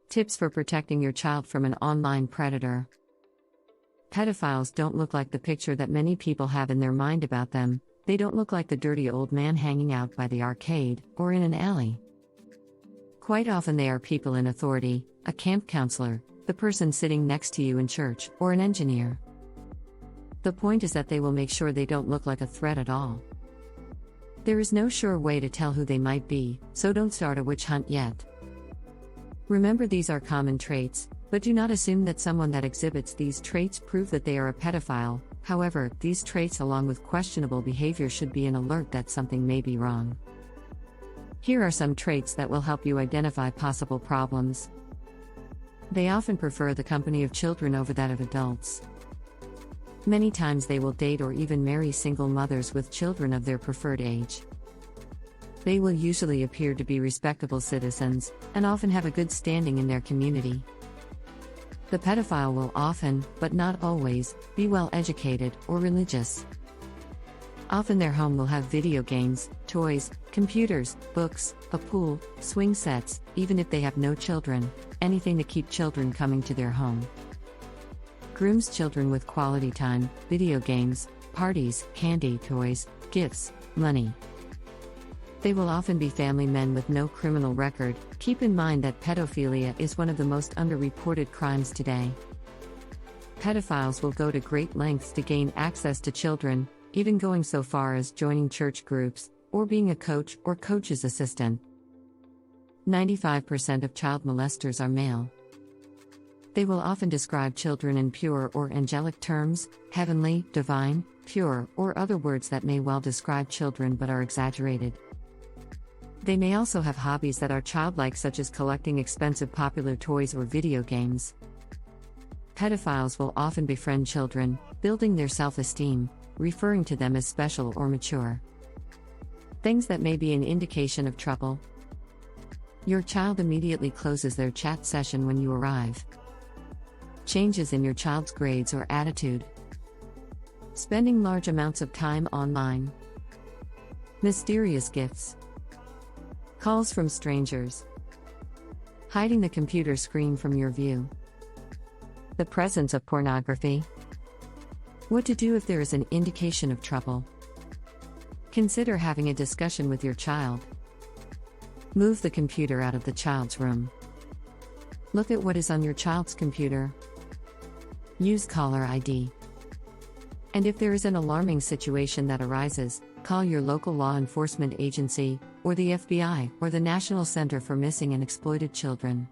Tips for protecting your child from an online predator. Pedophiles don't look like the picture that many people have in their mind about them. They don't look like the dirty old man hanging out by the arcade or in an alley. Quite often they are people in authority, a camp counselor, the person sitting next to you in church, or an engineer. The point is that they will make sure they don't look like a threat at all. There is no sure way to tell who they might be, so don't start a witch hunt yet. Remember, these are common traits, but do not assume that someone that exhibits these traits prove that they are a pedophile. However, these traits along with questionable behavior should be an alert that something may be wrong. Here are some traits that will help you identify possible problems. They often prefer the company of children over that of adults. Many times they will date or even marry single mothers with children of their preferred age. They will usually appear to be respectable citizens, and often have a good standing in their community. The pedophile will often, but not always, be well educated or religious. Often their home will have video games, toys, computers, books, a pool, swing sets, even if they have no children, anything to keep children coming to their home. Grooms children with quality time, video games, parties, candy, toys, gifts, money. They will often be family men with no criminal record. Keep in mind that pedophilia is one of the most underreported crimes today. Pedophiles will go to great lengths to gain access to children, even going so far as joining church groups, or being a coach or coach's assistant. 95% of child molesters are male. They will often describe children in pure or angelic terms, heavenly, divine, pure, or other words that may well describe children but are exaggerated. They may also have hobbies that are childlike, such as collecting expensive popular toys or video games. Pedophiles will often befriend children, building their self-esteem, referring to them as special or mature. Things that may be an indication of trouble. Your child immediately closes their chat session when you arrive. Changes in your child's grades or attitude. Spending large amounts of time online. Mysterious gifts. Calls from strangers. Hiding the computer screen from your view. The presence of pornography. What to do if there is an indication of trouble. Consider having a discussion with your child. Move the computer out of the child's room. Look at what is on your child's computer. Use caller ID. And if there is an alarming situation that arises, call your local law enforcement agency, or the FBI, or the National Center for Missing and Exploited Children.